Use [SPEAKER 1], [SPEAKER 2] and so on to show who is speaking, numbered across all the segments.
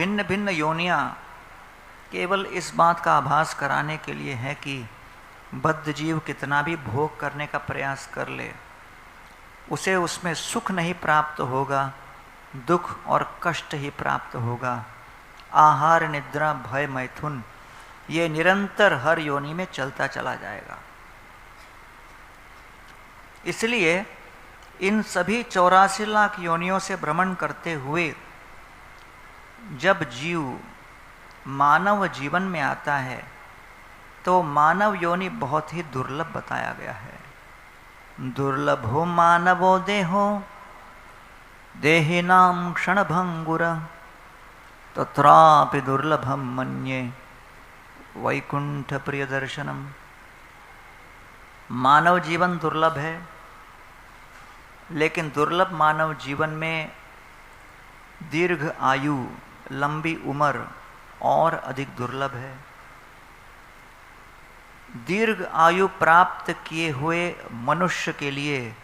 [SPEAKER 1] भिन्न भिन्न योनियां केवल इस बात का आभास कराने के लिए है कि बद्ध जीव कितना भी भोग करने का प्रयास कर ले, उसे उसमें सुख नहीं प्राप्त होगा, दुख और कष्ट ही प्राप्त होगा। आहार, निद्रा, भय, मैथुन ये निरंतर हर योनि में चलता चला जाएगा। इसलिए इन सभी 84 लाख योनियों से भ्रमण करते हुए जब जीव मानव जीवन में आता है तो मानव योनि बहुत ही दुर्लभ बताया गया है। दुर्लभो मानवो देहो देहिनां क्षणभंगुर तत्रापि दुर्लभम मन्ये वैकुंठ प्रिय दर्शनम। मानव जीवन दुर्लभ है, लेकिन दुर्लभ मानव जीवन में दीर्घ आयु, लंबी उम्र और अधिक दुर्लभ है। दीर्घ आयु प्राप्त किए हुए मनुष्य के लिए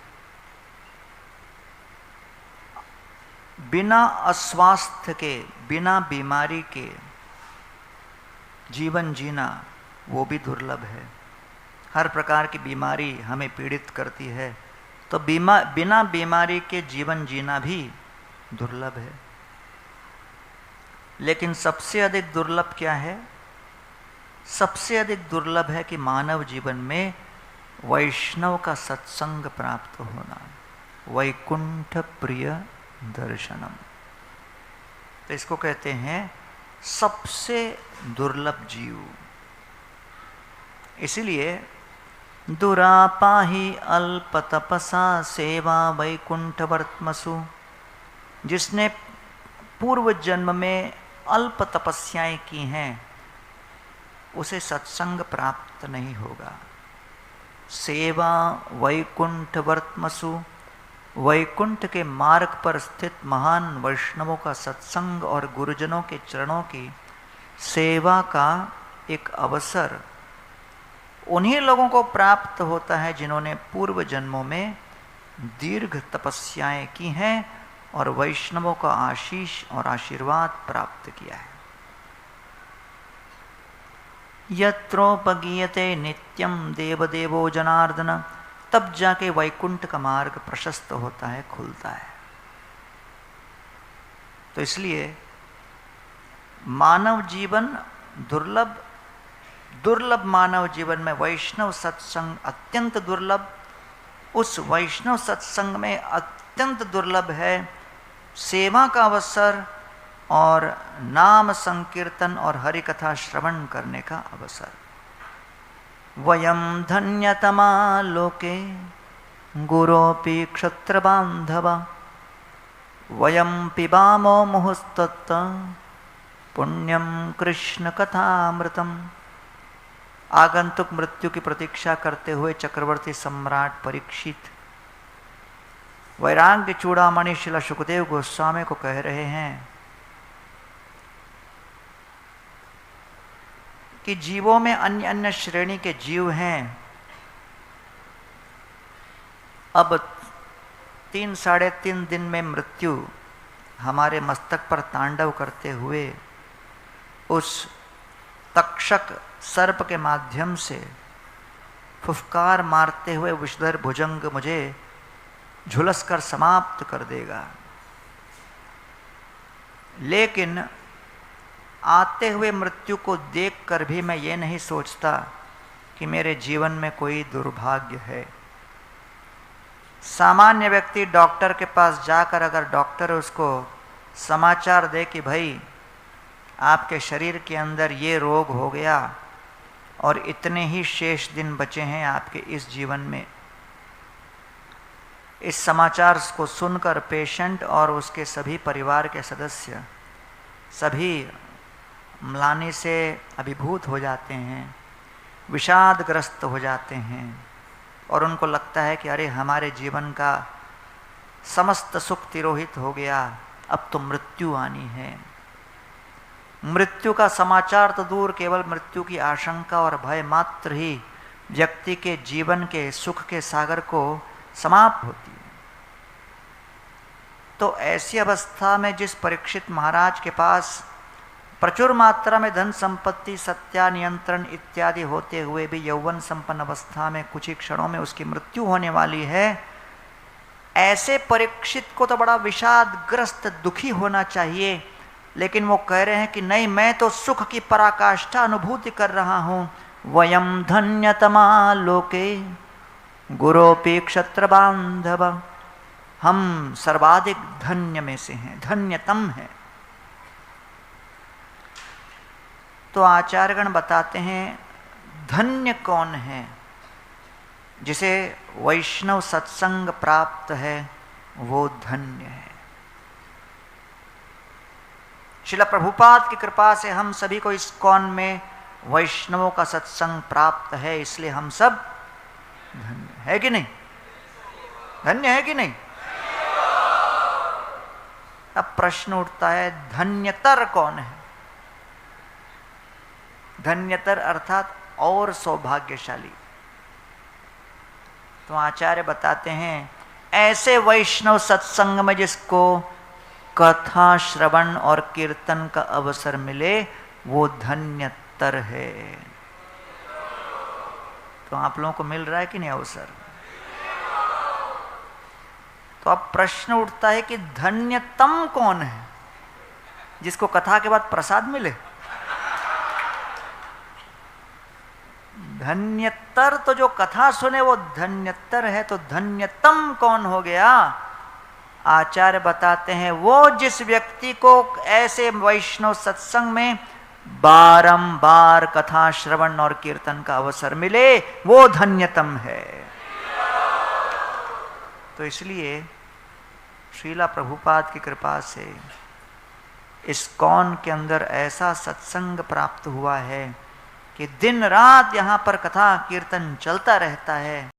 [SPEAKER 1] बिना अस्वास्थ्य के, बिना बीमारी के जीवन जीना वो भी दुर्लभ है। हर प्रकार की बीमारी हमें पीड़ित करती है, तो बिना बीमारी के जीवन जीना भी दुर्लभ है। लेकिन सबसे अधिक दुर्लभ क्या है? सबसे अधिक दुर्लभ है कि मानव जीवन में वैष्णव का सत्संग प्राप्त होना, वैकुंठ प्रिय दर्शनम। तो इसको कहते हैं सबसे दुर्लभ जीव। इसलिए दुरापाही अल्प तपसा सेवा वैकुंठ वर्त्मसु, जिसने पूर्व जन्म में अल्प तपस्याएं की हैं उसे सत्संग प्राप्त नहीं होगा। सेवा वैकुंठ वर्त्मसु, वैकुंठ के मार्ग पर स्थित महान वैष्णवों का सत्संग और गुरुजनों के चरणों की सेवा का एक अवसर उन्हीं लोगों को प्राप्त होता है जिन्होंने पूर्व जन्मों में दीर्घ तपस्याएं की हैं और वैष्णवों का आशीष और आशीर्वाद प्राप्त किया है। यत्रोपगीयते नित्यम देवदेवो जनार्दन, तब जाके वैकुंठ का मार्ग प्रशस्त होता है, खुलता है। तो इसलिए मानव जीवन दुर्लभ, दुर्लभ मानव जीवन में वैष्णव सत्संग अत्यंत दुर्लभ। उस वैष्णव सत्संग में अत्यंत दुर्लभ है सेवा का अवसर और नाम संकीर्तन और हरि कथा श्रवण करने का अवसर। वयम धन्यतमा लोके गुरोपि क्षत्र बांधव, वयम पिबामो मुहुस्तत्त पुण्यम कृष्ण कथामृतम। आगंतुक मृत्यु की प्रतीक्षा करते हुए चक्रवर्ती सम्राट परीक्षित वैराग्य चूड़ामणि श्रील सुखदेव गोस्वामी को कह रहे हैं कि जीवों में अन्य अन्य श्रेणी के जीव हैं। अब 3-3.5 दिन में मृत्यु हमारे मस्तक पर तांडव करते हुए उस तक्षक सर्प के माध्यम से फुफकार मारते हुए विषधर भुजंग मुझे झुलसकर समाप्त कर देगा। लेकिन आते हुए मृत्यु को देखकर भी मैं ये नहीं सोचता कि मेरे जीवन में कोई दुर्भाग्य है। सामान्य व्यक्ति डॉक्टर के पास जाकर अगर डॉक्टर उसको समाचार दे कि भाई आपके शरीर के अंदर ये रोग हो गया और इतने ही शेष दिन बचे हैं आपके इस जीवन में, इस समाचार को सुनकर पेशेंट और उसके सभी परिवार के सदस्य सभी म्लानि से अभिभूत हो जाते हैं, विषादग्रस्त हो जाते हैं और उनको लगता है कि अरे हमारे जीवन का समस्त सुख तिरोहित हो गया, अब तो मृत्यु आनी है। मृत्यु का समाचार तो दूर, केवल मृत्यु की आशंका और भय मात्र ही व्यक्ति के जीवन के सुख के सागर को समाप्त होती है। तो ऐसी अवस्था में जिस परीक्षित महाराज के पास प्रचुर मात्रा में धन संपत्ति, सत्या, नियंत्रण इत्यादि होते हुए भी यौवन संपन्न अवस्था में कुछ ही क्षणों में उसकी मृत्यु होने वाली है, ऐसे परीक्षित को तो बड़ा विषादग्रस्त दुखी होना चाहिए। लेकिन वो कह रहे हैं कि नहीं, मैं तो सुख की पराकाष्ठा अनुभूति कर रहा हूं। वयम धन्यतमा लोके गुरोपि क्षत्र बांधव, हम सर्वाधिक धन्य में से हैं, धन्यतम है। तो आचार्यगण बताते हैं धन्य कौन है? जिसे वैष्णव सत्संग प्राप्त है वो धन्य है। श्रील प्रभुपाद की कृपा से हम सभी को इस्कॉन में वैष्णवों का सत्संग प्राप्त है, इसलिए हम सब धन्य है कि नहीं? धन्य है कि नहीं? अब प्रश्न उठता है धन्यतर कौन है? धन्यतर अर्थात और सौभाग्यशाली। तो आचार्य बताते हैं ऐसे वैष्णव सत्संग में जिसको कथा श्रवण और कीर्तन का अवसर मिले वो धन्यतर है। तो आप लोगों को मिल रहा है कि नहीं अवसर? तो अब प्रश्न उठता है कि धन्यतम कौन है? जिसको कथा के बाद प्रसाद मिले? धन्यतर तो जो कथा सुने वो धन्यतर है, तो धन्यतम कौन हो गया? आचार्य बताते हैं वो जिस व्यक्ति को ऐसे वैष्णव सत्संग में बारंबार कथा श्रवण और कीर्तन का अवसर मिले वो धन्यतम है। तो इसलिए श्रीला प्रभुपाद की कृपा से इस्कॉन के अंदर ऐसा सत्संग प्राप्त हुआ है कि दिन रात यहाँ पर कथा कीर्तन चलता रहता है।